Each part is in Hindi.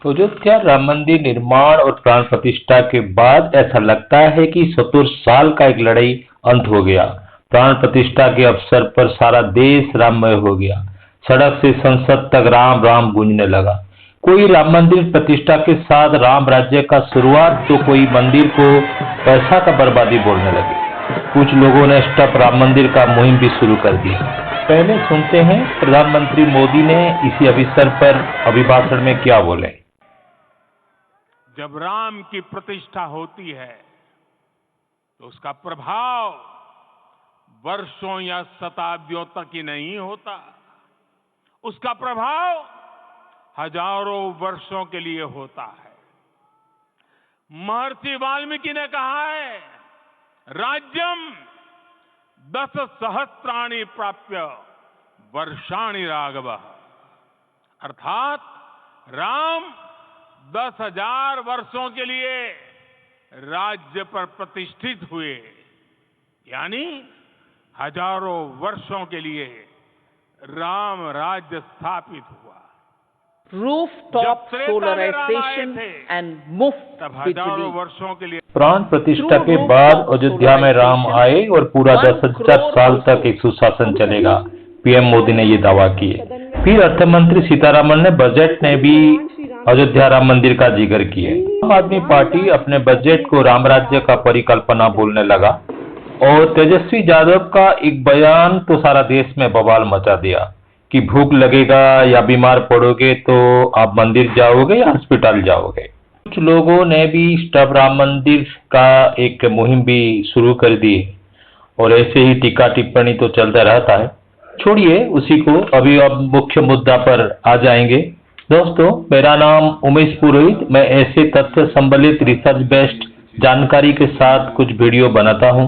अयोध्या राम मंदिर निर्माण और प्राण प्रतिष्ठा के बाद ऐसा लगता है कि 70 साल का एक लड़ाई अंत हो गया। प्राण प्रतिष्ठा के अवसर पर सारा देश राममय हो गया। सड़क से संसद तक राम राम गूंजने लगा। कोई राम मंदिर प्रतिष्ठा के साथ राम राज्य का शुरुआत तो कोई मंदिर को पैसा का बर्बादी बोलने लगे। कुछ लोगों ने स्टॉप राम मंदिर का मुहिम भी शुरू कर दिया। पहले सुनते हैं प्रधानमंत्री मोदी ने इसी अवसर पर अभिभाषण में क्या बोले। जब राम की प्रतिष्ठा होती है तो उसका प्रभाव वर्षों या शताब्दियों तक ही नहीं होता, उसका प्रभाव हजारों वर्षों के लिए होता है। महर्षि वाल्मीकि ने कहा है, राज्यम 10 सहस्त्राणि प्राप्य वर्षाणि राघव, अर्थात राम 10,000 वर्षों के लिए राज्य पर प्रतिष्ठित हुए, यानी हजारों वर्षों के लिए राम राज्य स्थापित हुआ। Rooftop solarization and मुफ्त हजारों वर्षों के लिए प्राण प्रतिष्ठा के बाद अयोध्या में राम आए और पूरा 10,000 साल तक एक सुशासन चलेगा। पीएम मोदी ने ये दावा किए। फिर अर्थ मंत्री सीतारामन ने बजट ने भी अयोध्या राम मंदिर का जिक्र किया। आम आदमी पार्टी अपने बजट को राम राज्य का परिकल्पना बोलने लगा और तेजस्वी यादव का एक बयान तो सारा देश में बवाल मचा दिया कि भूख लगेगा या बीमार पड़ोगे तो आप मंदिर जाओगे या अस्पताल जाओगे। कुछ लोगों ने भी स्टॉप राम मंदिर का एक मुहिम भी शुरू कर दी और ऐसे ही टीका टिप्पणी तो चलता रहता है। छोड़िए उसी को, अभी अब मुख्य मुद्दा पर आ जाएंगे। दोस्तों, मेरा नाम उमेश पुरोहित। मैं ऐसे तथ्य संबलित रिसर्च बेस्ड जानकारी के साथ कुछ वीडियो बनाता हूं।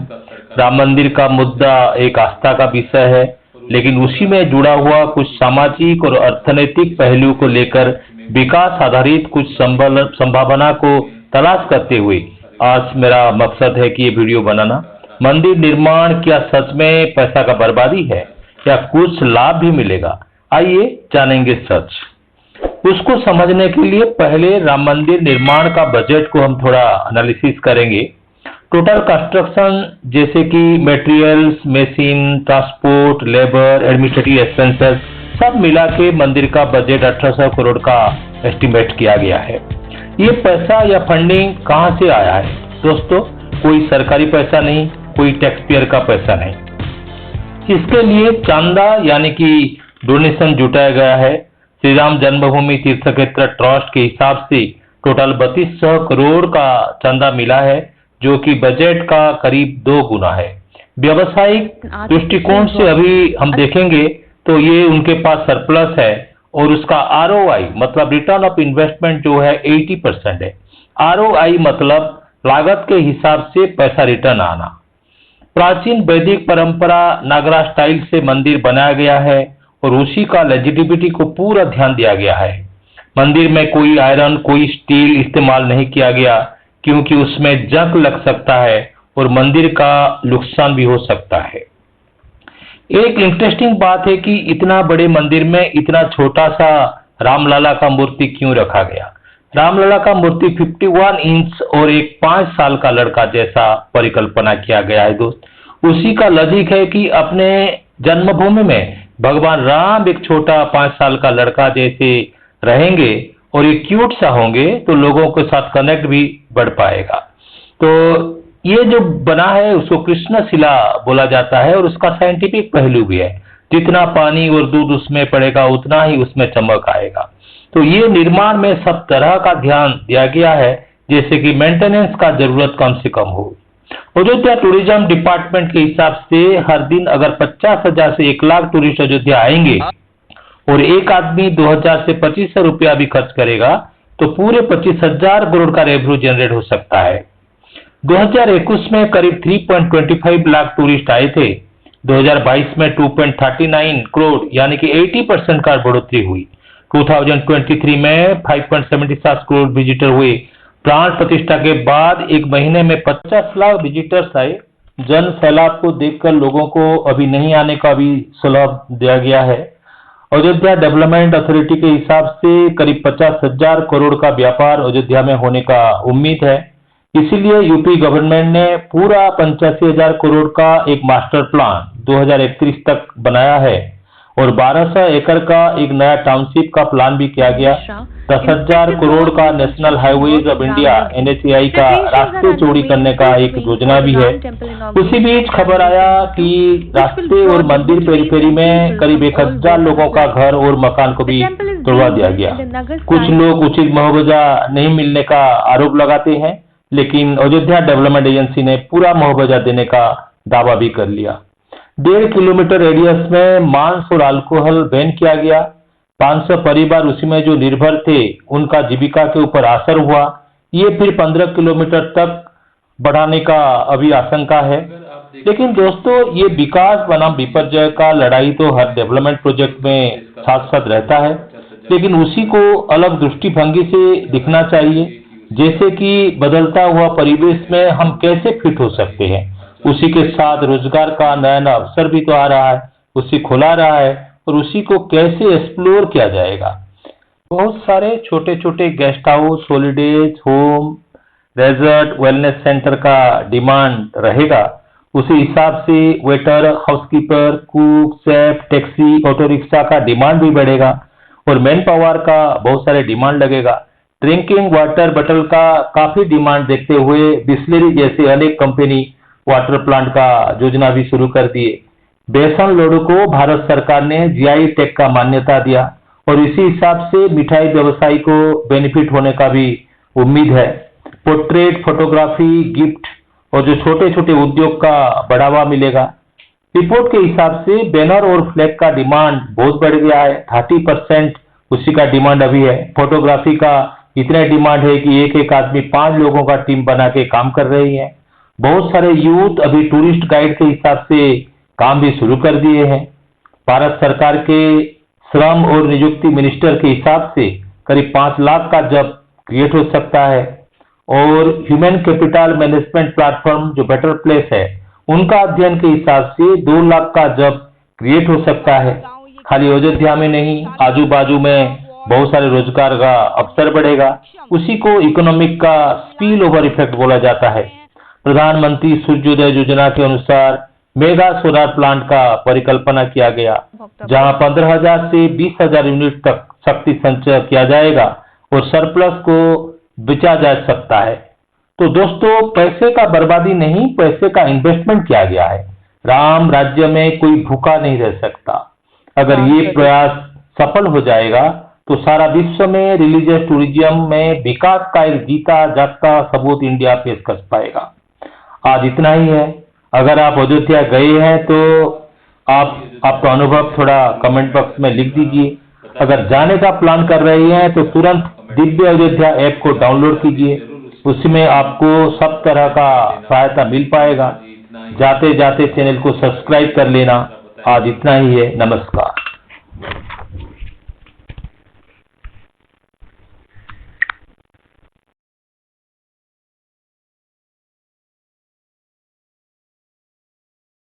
राम मंदिर का मुद्दा एक आस्था का विषय है, लेकिन उसी में जुड़ा हुआ कुछ सामाजिक और अर्थनैतिक पहलू को लेकर विकास आधारित कुछ संभावना को तलाश करते हुए आज मेरा मकसद है कि ये वीडियो बनाना। मंदिर निर्माण क्या सच में पैसा का बर्बादी है या कुछ लाभ भी मिलेगा? आइए जानेंगे सच। उसको समझने के लिए पहले राम मंदिर निर्माण का बजट को हम थोड़ा एनालिसिस करेंगे। टोटल कंस्ट्रक्शन जैसे कि materials, machine, transport, labour, administrative expenses सब मिला के मंदिर का बजट 1800 करोड़ का एस्टिमेट किया गया है। ये पैसा या फंडिंग कहां से आया है? दोस्तों, कोई सरकारी पैसा नहीं, कोई टैक्स पेयर का पैसा नहीं। इसके लिए चांदा यानी कि डोनेशन जुटाया गया है। श्री राम जन्मभूमि तीर्थ क्षेत्र ट्रस्ट के हिसाब से टोटल 3200 करोड़ का चंदा मिला है, जो कि बजट का करीब 2 गुना है। व्यवसायिक दृष्टिकोण से अभी हम देखेंगे तो ये उनके पास सरप्लस है और उसका आरओआई मतलब रिटर्न ऑफ इन्वेस्टमेंट जो है 80% है। आरओआई मतलब लागत के हिसाब से पैसा रिटर्न आना। प्राचीन वैदिक परंपरा नागरा स्टाइल से मंदिर बनाया गया है और उसी का लेजिटिमिटी को पूरा ध्यान दिया गया है। मंदिर में कोई आयरन, कोई स्टील इस्तेमाल नहीं किया गया क्योंकि उसमें जंग लग सकता है और मंदिर का नुकसान भी हो सकता है। एक इंटरेस्टिंग बात है कि इतना बड़े मंदिर में इतना छोटा सा रामलला का मूर्ति क्यों रखा गया? रामलला का मूर्ति 51 इंच और एक 5 साल का लड़का जैसा परिकल्पना किया गया है। दोस्त, उसी का लॉजिक है कि अपने जन्मभूमि में भगवान राम एक छोटा 5 साल का लड़का जैसे रहेंगे और ये क्यूट सा होंगे तो लोगों के साथ कनेक्ट भी बढ़ पाएगा। तो ये जो बना है उसको कृष्णशिला बोला जाता है और उसका साइंटिफिक पहलू भी है। जितना पानी और दूध उसमें पड़ेगा उतना ही उसमें चमक आएगा। तो ये निर्माण में सब तरह का ध्यान दिया गया है, जैसे कि मेंटेनेंस का जरूरत कम से कम हो। अयोध्या टूरिज्म डिपार्टमेंट के हिसाब से हर दिन अगर 50,000 से 1 लाख टूरिस्ट अयोध्या आएंगे और एक आदमी 2,000 से 2,500 रुपया भी खर्च करेगा तो पूरे 25,000 करोड़ का रेवेन्यू जनरेट हो सकता है। 2021 में करीब 3.25 लाख टूरिस्ट आए थे। 2022 में 2.39 करोड़ यानी कि 80% का बढ़ोतरी हुई। 2023 में 5.77 करोड़ विजिटर हुए। प्राण प्रतिष्ठा के बाद एक महीने में 50 लाख विजिटर्स आए। जन सैलाब को देखकर लोगों को अभी नहीं आने का भी सलाह दिया गया है। अयोध्या डेवलपमेंट अथॉरिटी के हिसाब से करीब 50,000 करोड़ का व्यापार अयोध्या में होने का उम्मीद है। इसीलिए यूपी गवर्नमेंट ने पूरा 85,000 करोड़ का एक मास्टर प्लान 2031 तक बनाया है और 1200 एकड़ का एक नया टाउनशिप का प्लान भी किया गया। 10,000 करोड़ का national highways of India NHAI का रास्ते चौड़ी करने का एक योजना भी है। उसी बीच खबर आया कि रास्ते और मंदिर पेरीफेरी में करीब 1,000 लोगों का घर और मकान को भी तोड़वा दिया गया। कुछ लोग उचित मुआवजा नहीं मिलने का आरोप लगाते हैं, लेकिन अयोध्या डेवलपमेंट एजेंसी ने पूरा मुआवजा देने का दावा भी कर लिया। 1.5 किलोमीटर रेडियस में मांस और अल्कोहल बैन किया गया। 500 परिवार उसी में जो निर्भर थे उनका जीविका के ऊपर असर हुआ। ये फिर 15 किलोमीटर तक बढ़ाने का अभी आशंका है। लेकिन दोस्तों, ये विकास बनाम विपर्जय का लड़ाई तो हर डेवलपमेंट प्रोजेक्ट में साथ साथ रहता है, लेकिन उसी को अलग दृष्टिभंगी से दिखना चाहिए। जैसे कि बदलता हुआ परिवेश में हम कैसे फिट हो सकते हैं, उसी के साथ रोजगार का नया अवसर भी तो आ रहा है, उसी खुला रहा है और उसी को कैसे एक्सप्लोर किया जाएगा। बहुत सारे छोटे छोटे guest house, holidays home, resort, wellness centre का डिमांड रहेगा। उसी हिसाब से waiter, housekeeper, cook, chef, taxi, auto rickshaw का डिमांड भी बढ़ेगा और मैन पावर का बहुत सारे डिमांड लगेगा। ड्रिंकिंग वाटर बॉटल का काफी डिमांड देखते हुए बिस्लेरी जैसे अनेक कंपनी वाटर प्लांट का योजना भी शुरू कर दिए। बेसन लड्डू को भारत सरकार ने GI टैग का मान्यता दिया और इसी हिसाब से मिठाई व्यवसायी को बेनिफिट होने का भी उम्मीद है। पोर्ट्रेट, फोटोग्राफी, गिफ्ट और जो छोटे छोटे उद्योग का बढ़ावा मिलेगा। रिपोर्ट के हिसाब से बैनर और फ्लैग का डिमांड बहुत बढ़ गया है। 30% उसी का डिमांड अभी है। फोटोग्राफी का इतना डिमांड है कि एक आदमी 5 लोगों का टीम बना के काम कर रही है। बहुत सारे यूथ अभी टूरिस्ट गाइड के हिसाब से काम भी शुरू कर दिए हैं। भारत सरकार के श्रम और नियुक्ति मिनिस्टर के हिसाब से करीब 5 लाख का जॉब क्रिएट हो सकता है और ह्यूमन कैपिटल मैनेजमेंट प्लेटफॉर्म जो बेटर प्लेस है, उनका अध्ययन के हिसाब से 2 लाख का जॉब क्रिएट हो सकता है। खाली अयोध्या में नहीं, आजू बाजू में बहुत सारे रोजगार का अवसर बढ़ेगा। उसी को इकोनॉमिक का स्पिल ओवर इफेक्ट बोला जाता है। प्रधानमंत्री सूर्योदय योजना के अनुसार मेगा सोलर प्लांट का परिकल्पना किया गया, जहां 15,000 से 20,000 यूनिट तक शक्ति संचय किया जाएगा और सरप्लस को बेचा जा सकता है। तो दोस्तों, पैसे का बर्बादी नहीं, पैसे का इन्वेस्टमेंट किया गया है। राम राज्य में कोई भूखा नहीं रह सकता। अगर ये प्रयास सफल हो जाएगा तो सारा विश्व में रिलीजियस टूरिज्म में विकास का एक जीता जागता सबूत इंडिया पेश कर पाएगा। आज इतना ही है। अगर आप अयोध्या गए हैं तो आपका अनुभव थोड़ा कमेंट बॉक्स में लिख दीजिए। अगर जाने का प्लान कर रहे हैं तो तुरंत दिव्य अयोध्या ऐप को डाउनलोड कीजिए। उसमें आपको सब तरह का सहायता मिल पाएगा। जाते जाते चैनल को सब्सक्राइब कर लेना। आज इतना ही है। नमस्कार।